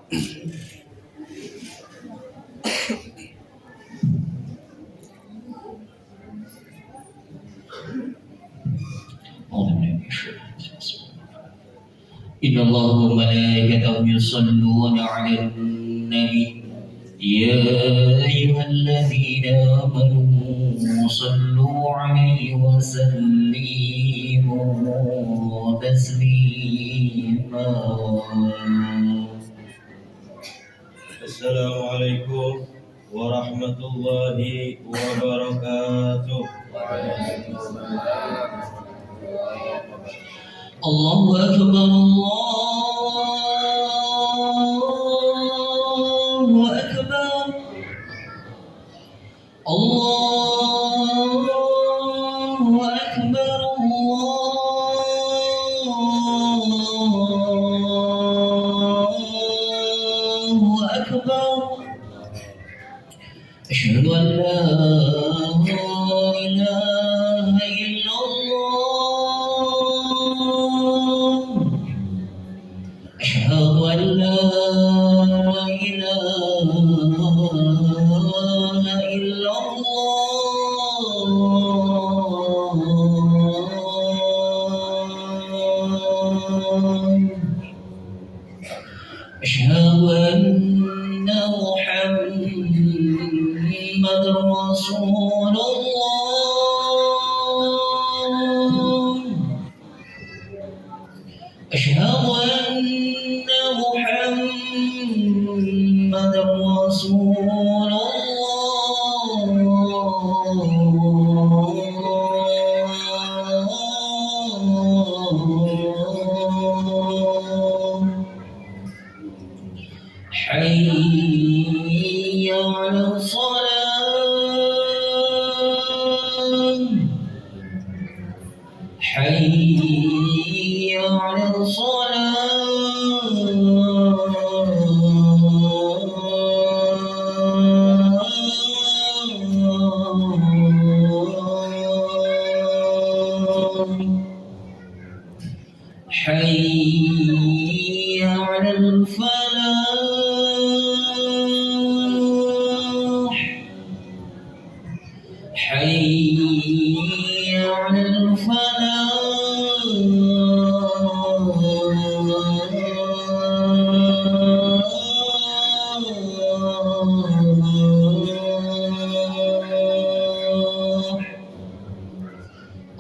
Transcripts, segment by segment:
إن الله وملائكته يصلون على النبي يا أيها الذين آمنوا صلوا عليه وسلموا تسليما. السلام عليكم ورحمة الله وبركاته. الله أكبر الله أكبر الله أكبر الله أكبر. أشهد أن لا إله إلا الله. أشهد أن لا إله إلا الله. أشهد أن محمد رسول الله. أشهد أن محمد رسول الله. حي على الصلاة. حي على حي على الفلاح. حي على الفلاح.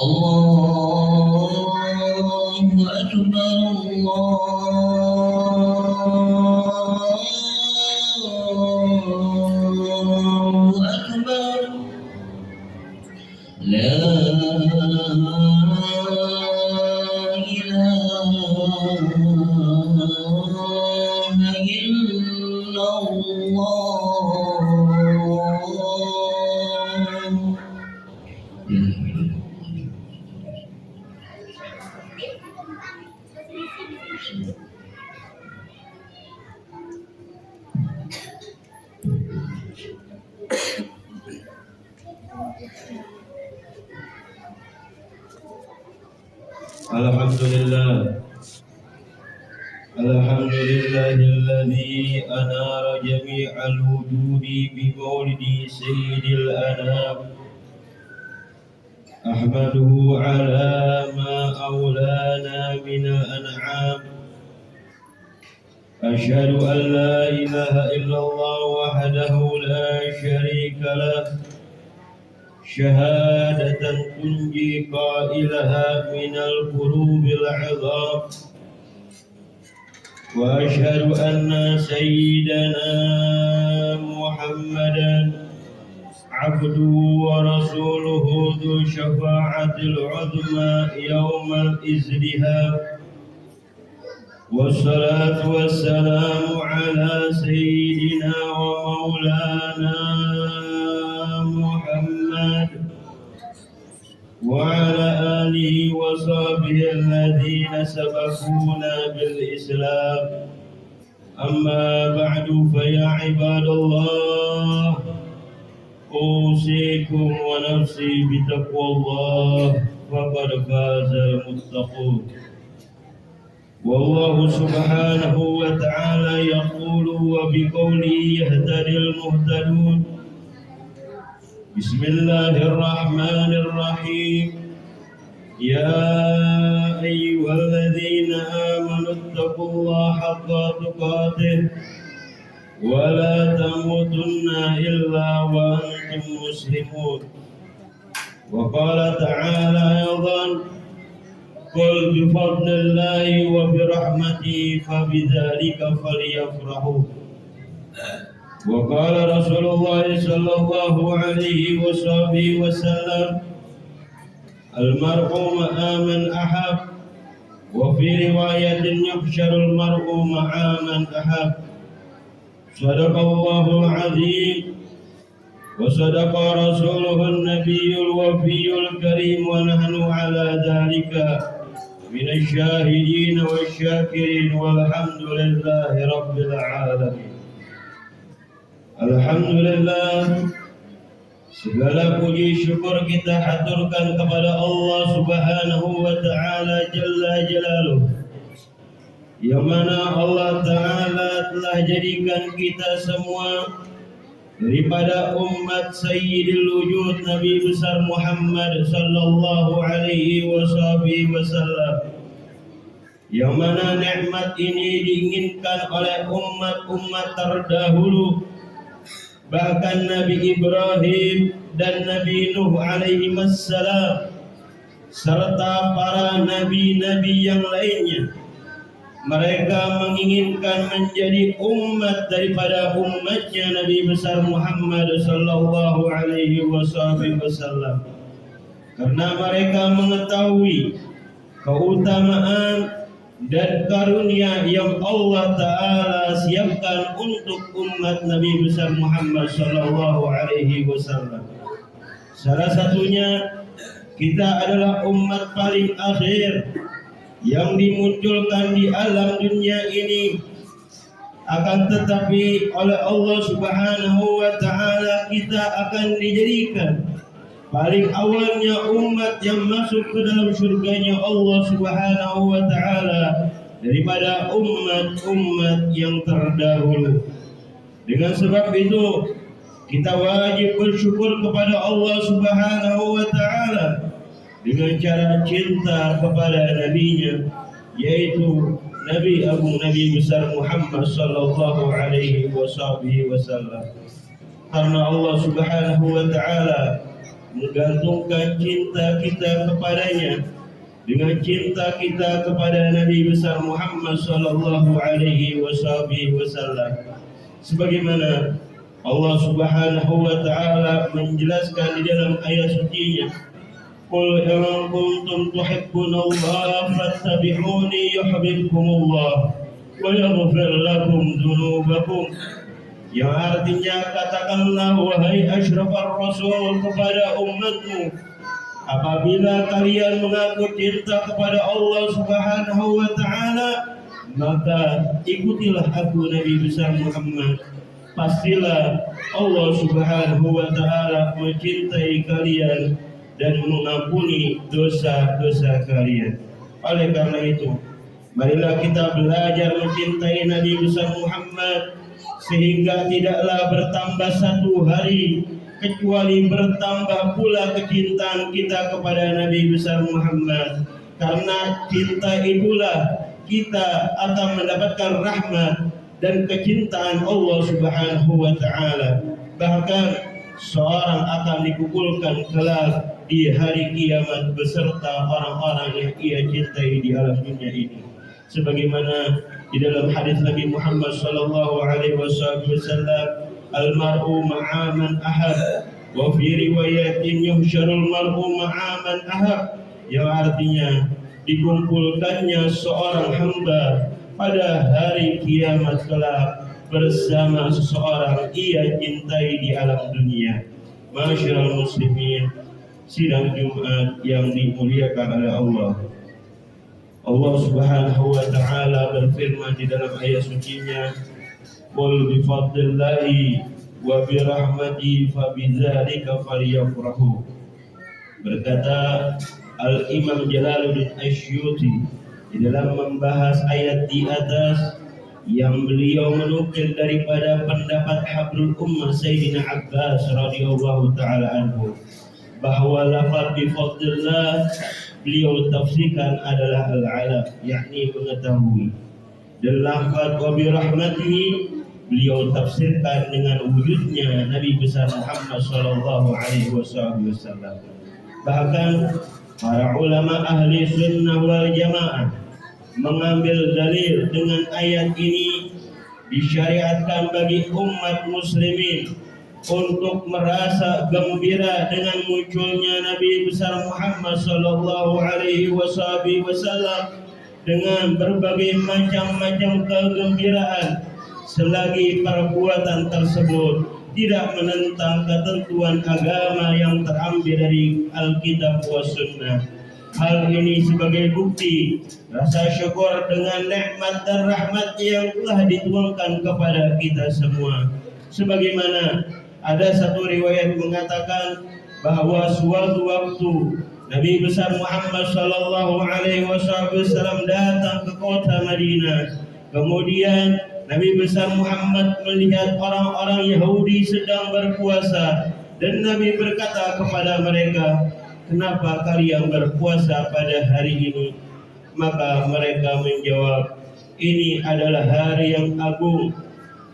الله أكبر الله أكبر. لا إله إلا الله. الحمد لله الذي أنار جميع الوجود بمولد سيد الأنام. أحمده على ما أولانا من الأنعام. أشهد أن لا إله إلا الله وحده لا شريك له، شهادة تنجي قائلها من الكروب العظام. وأشهد أن سيدنا محمدا عبده ورسوله ذو الشفاعة العظمى يوم الازدهام. والصلاة والسلام على سيدنا ومولانا محمد وعلى آله وصحبه الذين سبقونا بالإسلام. أما بعد فيا عباد الله، أوصيكم ونفسي بتقوى الله فقد فاز المتقون. والله سبحانه وتعالى يقول وبقوله يهتدي المهتدون. بسم الله الرحمن الرحيم. يا أيها الذين آمنوا اتقوا الله حق تقاته ولا تموتن إلا وأنتم مسلمون. وقال تعالى أيضا: قل بفضل الله وبرحمته فبذلك فليفرحوا. وقال رسول الله صلى الله عليه وسلم: المرء مع من أحب. وفي رواية: يحشر المرء مع من أحب. صدق الله العظيم وصدق رسوله النبي الوفي الكريم، ونحن على ذلك من الشاهدين والشاكرين، والحمد لله رب العالمين. Alhamdulillah, segala puji syukur kita haturkan kepada Allah Subhanahu wa Ta'ala Jalla Jalaluh, yang mana Allah Ta'ala telah jadikan kita semua daripada umat Sayyidil Wujud Nabi besar Muhammad sallallahu alaihi wasallam, yang mana nikmat ini diinginkan oleh umat-umat terdahulu, bahkan Nabi Ibrahim dan Nabi Nuh alaihi wassalam, serta para nabi-nabi yang lainnya. Mereka menginginkan menjadi umat daripada umatnya Nabi besar Muhammad sallallahu alaihi wasallam, karena mereka mengetahui keutamaan dan karunia yang Allah Ta'ala siapkan untuk umat Nabi besar Muhammad sallallahu alaihi wasallam. Salah satunya, kita adalah umat paling akhir yang dimunculkan di alam dunia ini. Akan tetapi oleh Allah Subhanahu wa Ta'ala kita akan dijadikan paling awalnya umat yang masuk ke dalam surganya Allah Subhanahu wa Ta'ala daripada umat-umat yang terdahulu. Dengan sebab itu kita wajib bersyukur kepada Allah Subhanahu wa Ta'ala dengan cara cinta kepada nabinya, yaitu Nabi Agung Nabi besar Muhammad sallallahu alaihi wasallam. Karena Allah Subhanahu wa Ta'ala menggantungkan cinta kita kepadanya dengan cinta kita kepada Nabi besar Muhammad sallallahu alaihi wasallam, sebagaimana Allah Subhanahu wa Ta'ala menjelaskan di dalam ayat sucinya: Qul in kuntum tuhibbunallaha fattabi'uni yuhibbukumullah wa yaghfir lakum dzunubakum. Yang artinya, katakanlah wahai asyrafar rasul kepada umatmu, apabila kalian mengaku cinta kepada Allah Subhanahu wa Ta'ala, maka ikutilah aku Nabi besar Muhammad. Pastilah Allah Subhanahu wa Ta'ala mencintai kalian dan mengampuni dosa-dosa kalian. Oleh karena itu, marilah kita belajar mencintai Nabi besar Muhammad, sehingga tidaklah bertambah satu hari kecuali bertambah pula kecintaan kita kepada Nabi besar Muhammad. Karena cinta itulah kita akan mendapatkan rahmat dan kecintaan Allah Subhanahu wa Ta'ala. Bahkan seorang akan dikumpulkan kelak di hari kiamat beserta orang-orang yang ia cintai di alam dunia ini, sebagaimana di dalam hadis Nabi Muhammad sallallahu alaihi wasallam, al-mar'u ma'a man ahab, wa fi riwayatin yuhsyarul mar'u ma'a man ahab, yang artinya dikumpulkannya seorang hamba pada hari kiamat kelak bersama seseorang ia cintai di alam dunia. Masyiral muslimin, sidang Jumat yang dimuliakan oleh Allah. Allah Subhanahu wa Ta'ala berfirman di dalam ayat sucinya: Qul bi fadlillahi wa bi rahmatihi fa bidzalika falyafrahu. Berkata Al-Imam Jalaluddin Asyuti di dalam membahas ayat di atas yang beliau menukil daripada pendapat habrul ummah Sayyidina Abbas radhiyallahu taala anhu, bahwa lafaz bi fadlillah beliau tafsirkan adalah al-alam, yakni mengetahui. Dan lafaz wa bi rahmatihi beliau tafsirkan dengan wujudnya Nabi besar Muhammad sallallahu alaihi wasallam. Bahkan para ulama ahli sunnah wal jamaah mengambil dalil dengan ayat ini disyariatkan bagi umat muslimin untuk merasa gembira dengan munculnya Nabi besar Muhammad sallallahu alaihi wasallam dengan berbagai macam-macam kegembiraan selagi perbuatan tersebut tidak menentang ketentuan agama yang terambil dari Alkitab wa Sunnah. Hal ini sebagai bukti rasa syukur dengan nikmat dan rahmat yang telah dituangkan kepada kita semua. Sebagaimana ada satu riwayat mengatakan bahwa suatu waktu Nabi besar Muhammad sallallahu alaihi wasallam datang ke kota Madinah. Kemudian Nabi besar Muhammad melihat orang-orang Yahudi sedang berpuasa, dan Nabi berkata kepada mereka, "Kenapa kalian berpuasa pada hari ini?" Maka mereka menjawab, "Ini adalah hari yang agung,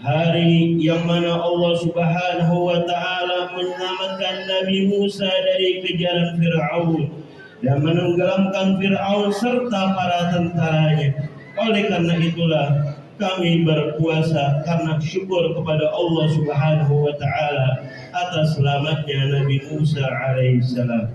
hari yang mana Allah Subhanahu wa taala menyelamatkan Nabi Musa dari kejaran Firaun dan menenggelamkan Firaun serta para tentaranya. Oleh karena itulah kami berpuasa karena syukur kepada Allah Subhanahu wa taala atas selamatnya Nabi Musa alaihissalam."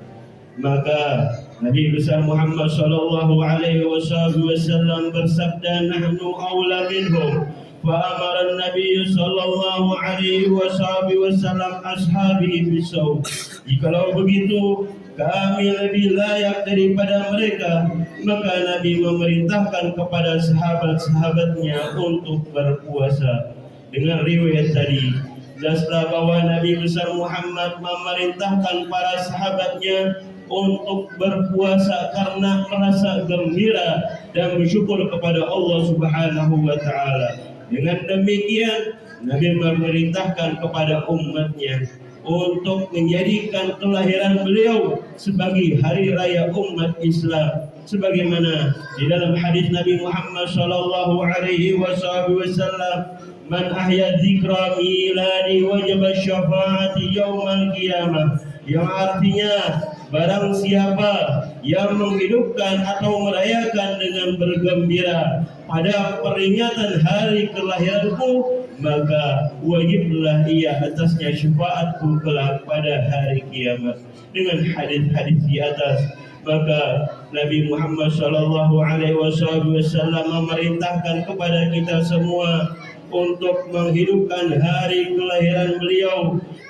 Maka Nabi besar Muhammad sallallahu alaihi wasallam bersabda, "Nahnu aula minhum." Fa amara Nabi sallallahu alaihi wasallam ashabihi bisawm. Jikalau begitu, kami lebih layak daripada mereka, maka Nabi memerintahkan kepada sahabat-sahabatnya untuk berpuasa. Dengan riwayat tadi jelaslah bahwa Nabi besar Muhammad memerintahkan para sahabatnya untuk berpuasa karena merasa gembira dan bersyukur kepada Allah Subhanahu wa taala. Dengan demikian Nabi memerintahkan kepada umatnya untuk menjadikan kelahiran beliau sebagai hari raya umat Islam, sebagaimana di dalam hadis Nabi Muhammad sallallahu alaihi wasallam, "Man ahya dzikra miladi wajib syafaati yaumal qiyamah," yang artinya barang siapa yang menghidupkan atau merayakan dengan bergembira pada peringatan hari kelahiranku, maka wajiblah ia atasnya syafaatku kelak pada hari kiamat. Dengan hadis-hadis di atas, maka Nabi Muhammad sallallahu alaihi wasallam memerintahkan kepada kita semua untuk menghidupkan hari kelahiran beliau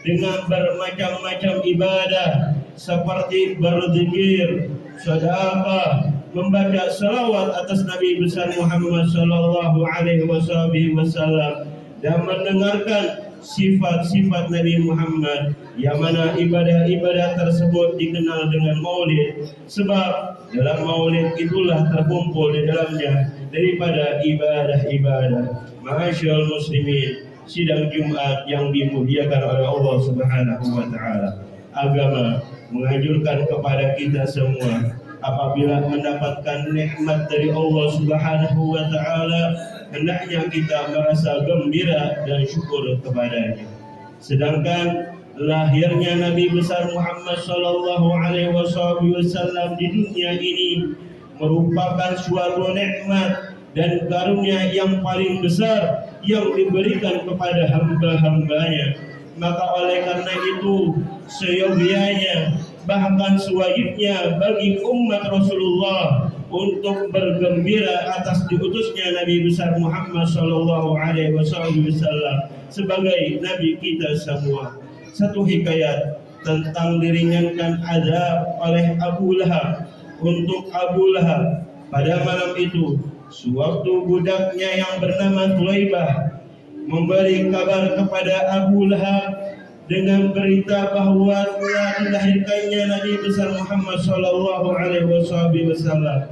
dengan bermacam-macam ibadah seperti berzikir, sedekah, membaca salawat atas Nabi besar Muhammad sallallahu alaihi wasallam, dan mendengarkan sifat-sifat Nabi Muhammad, yang mana ibadah-ibadah tersebut dikenal dengan maulid, sebab dalam maulid itulah terkumpul di dalamnya daripada ibadah-ibadah. Ma'asyiral muslimin, sidang Jumat yang dimuliakan oleh Allah Subhanahu wa taala, agama menganjurkan kepada kita semua apabila mendapatkan nikmat dari Allah Subhanahu wa taala, hendaknya kita merasa gembira dan syukur kepadanya. Sedangkan lahirnya Nabi besar Muhammad sallallahu alaihi wasallam di dunia ini merupakan suatu nikmat dan karunia yang paling besar yang diberikan kepada hamba-hambanya. Maka oleh karena itu seyogianya, bahkan sewajibnya bagi umat Rasulullah untuk bergembira atas diutusnya Nabi besar Muhammad sallallahu alaihi wasallam sebagai nabi kita semua. Satu hikayat tentang diringankan azab oleh Abu Lahab. Untuk Abu Lahab, pada malam itu sewaktu budaknya yang bernama Thulaibah memberi kabar kepada Abu Lahab dengan berita bahwa telah dilahirkannya Nabi besar Muhammad sallallahu alaihi wasallam.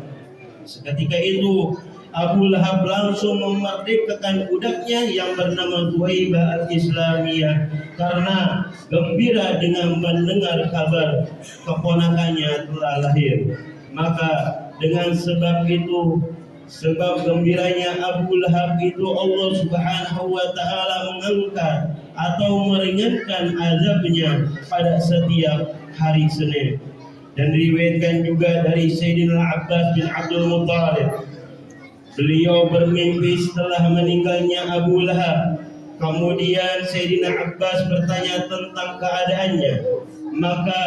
Seketika itu Abu Lahab langsung memerdekakan budaknya yang bernama Thuwaibah al-Islamiyah karena gembira dengan mendengar kabar keponakannya telah lahir. Maka dengan sebab itu, sebab gembiranya Abu Lahab itu, Allah Subhanahu wa taala mengangkat atau meringankan azabnya pada setiap hari Senin. Dan diriwayatkan juga dari Sayyidina Abbas bin Abdul Muttalib, beliau bermimpi setelah meninggalnya Abu Lahab. Kemudian Sayyidina Abbas bertanya tentang keadaannya. Maka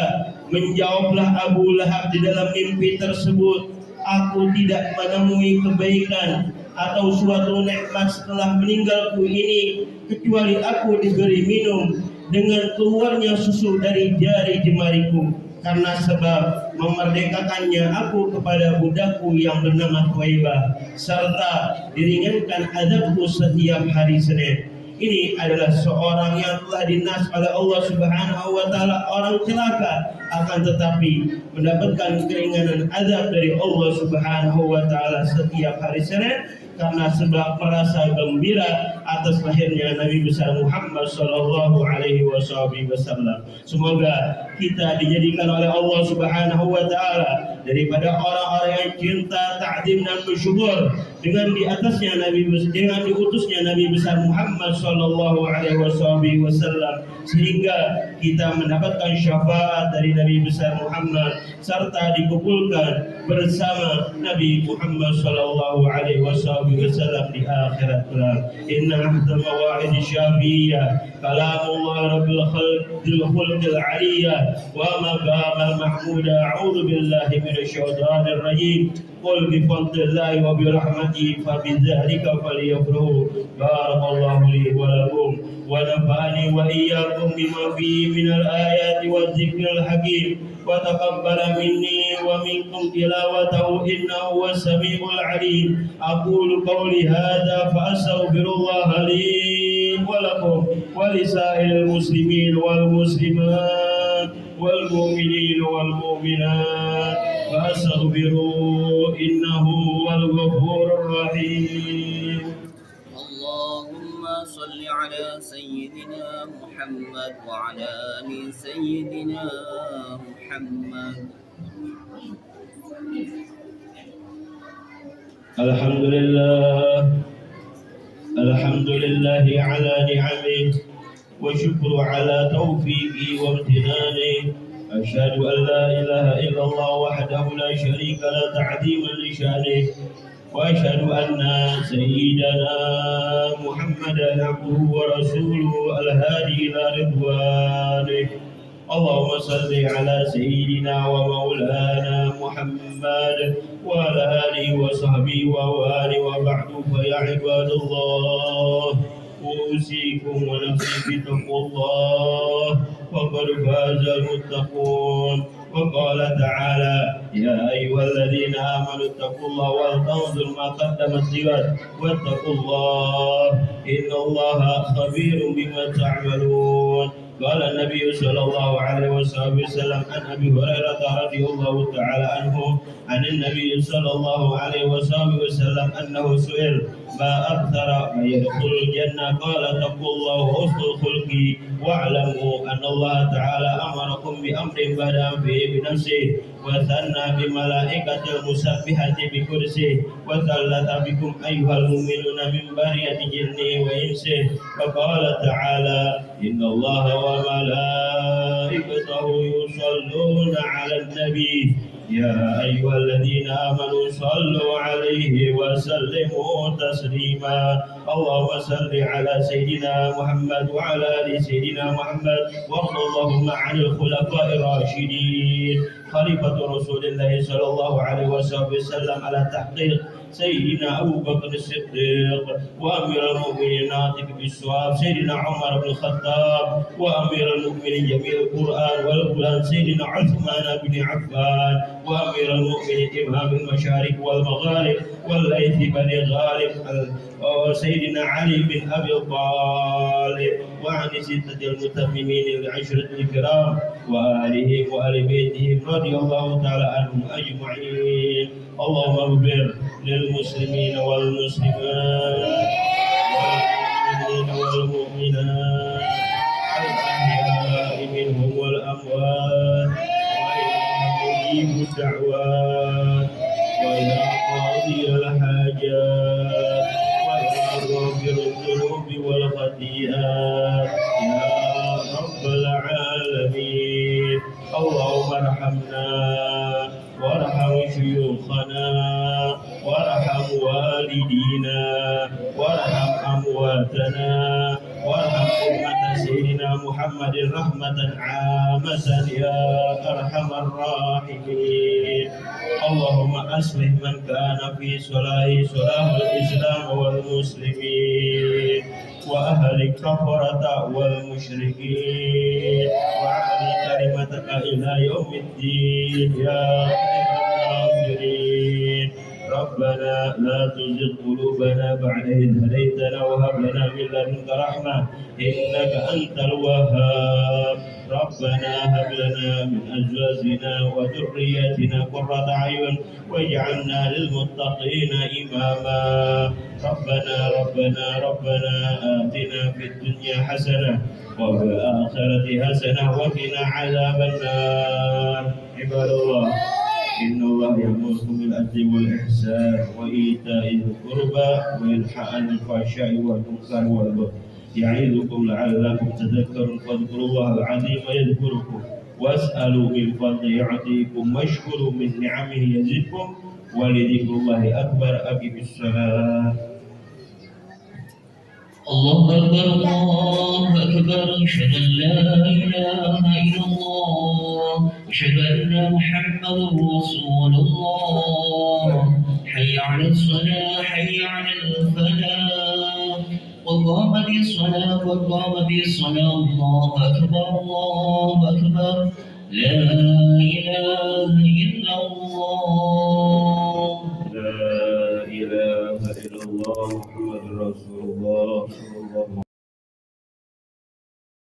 menjawablah Abu Lahab di dalam mimpi tersebut, aku tidak menemui kebaikan atau suatu nikmat setelah meninggalku ini, kecuali aku diberi minum dengan keluarnya susu dari jari jemariku, karena sebab memerdekakannya aku kepada budakku yang bernama Thuwaibah, serta diringankan azabku setiap hari Senin. Ini adalah seorang yang telah dinas oleh Allah Subhanahu wa taala, orang celaka, akan tetapi mendapatkan keringanan azab dari Allah Subhanahu wa taala setiap hari Senin karena sebab merasa gembira atas lahirnya Nabi besar Muhammad sallallahu alaihi wasallam. Semoga kita dijadikan oleh Allah Subhanahu wa taala daripada orang-orang yang cinta, ta'zim dan bersyukur dengan di atasnya Nabi, dengan diutusnya Nabi besar Muhammad sallallahu alaihi wasallam, sehingga kita mendapatkan syafaat dari Nabi besar Muhammad serta dikumpulkan bersama Nabi Muhammad sallallahu alaihi wasallam di akhirat kelak. Inna ahda mawa'id syafiyyah kalamullah rabbil khulqil aliyah wa maqam al-mahmuda. A'udzu billahi minasy syaithanir rajim. Qul bi fadlillahi wa bi rahmatihi fa bi dzalika falyafrahu. Barakallahu li wa lakum wa nafa'ani wa iyyakum bima fihi minal ayati wa dzikril hakim wa taqabbala minni wa minkum tilawatahu innahu huwas samiul alim. Aqulu qawli hadza fa astaghfirullaha li wa lakum wa lisa'il muslimin wal muslimat wal mu'minin wal mu'minat فاستغفروه إنه هو الغفور الرحيم. اللهم صل على سيدنا محمد وعلى آل سيدنا محمد. الحمد لله على نعمه وشكر على توفيقه وامتنانه. أشهد أن لا إله إلا الله وحده لا شريك له تعظيما لشأنه، وأشهد أن سيدنا محمدا عبده ورسوله الهادي إلى رضوانه. اللهم صل على سيدنا ومولانا محمد وعلى آله وصحبه وآله وبعد. فيا عباد الله، أوصيكم ونفسي بتقوى الله، وقد فاز المتقون. وقال تعالى: يا أيها الذين آمنوا اتقوا الله ولتنظر ما قدمت لغد واتقوا الله إن الله خبير بما تعملون. قال النبي صلى الله عليه وسلم عن أبي هريرة رضي الله تعالى عنه عن النبي صلى الله عليه وسلم أنه سئل: ما أكثر من يدخل الجنة؟ قال: اتقوا الله وحسن الخلق، واعلموا أن الله تعالى أمركم بأمر بدأ به بنفسه وثنى بملائكة المسبحة بكرسه وثلث بكم أيها المؤمنون من برية جنه وإنسه. وقال تعالى: إن الله وملائكته يصلون على النبي يا أيها الذين آمنوا صلوا عليه وسلموا تسليما. اللهم صل على سيدنا محمد وعلى آل سيدنا محمد، وارض اللهم عن الخلفاء الراشدين خليفة رسول الله صلى الله عليه وسلم على تحقيق سيدنا أبو بكر الصديق، وأمير المؤمنين ناطق بالصواب سيدنا عمر بن الخطاب، وأمير المؤمنين جميع القرآن والقرآن سيدنا عثمان بن عفان، وأمير المؤمنين إمام المشارق والمغارب والليث بن غالب وسيدنا علي بن أبي طالب وعن ستة المتممين العشرة الكرام وآلهم وآل بيتهم رضي الله تعالى عنهم أجمعين. اللهم اغفر للمسلمين والمسلمات والمؤمنين والمؤمنات الأحياء منهم والأموات وإلى مجيب الدعوات وإلى قاضي الحاجات وإلى غافر الذنوب والخطيئات يا رب العالمين. اللهم ارحمنا وارحم شيوخنا وارحم والدينا وارحم أمواتنا وارحم أمة سيدنا محمد رحمة عامة يا أرحم الراحمين. اللهم أصلح من كان في صلاح الإسلام والمسلمين وأهل الكفرة والمشركين وأعلي كلمتك إلى يوم الدين يا خير الناصرين. ربنا لا تزغ قلوبنا بعد إذ هديتنا وهب لنا من لدنك رحمة إنك أنت الوهاب. ربنا هب لنا من أزواجنا وذرياتنا قرة أعين واجعلنا للمتقين إماما. ربنا آتنا في الدنيا حسنة وفي الآخرة حسنة وقنا عذاب النار. عباد الله إن الله يأمركم بالعدل والإحسان وإيتاء ذي القربى وينهى عن الفحشاء والمنكر والبغي يعظكم لعلكم تذكرون. فاذكروا الله العظيم يذكركم واسألوا من فضله يعطيكم واشكروا من نعمه يزدكم ولذكر الله أكبر. أقم الصلاة. الله أكبر الله أكبر أشهد أن لا إله إلا الله أشهد أن محمدا رسول الله. حي على الصلاة حي على الفلاح وقامت الصلاة الله أكبر الله أكبر لا إله إلا الله. لا إله إلا الله محمد رسول الله صلى الله عليه وسلم.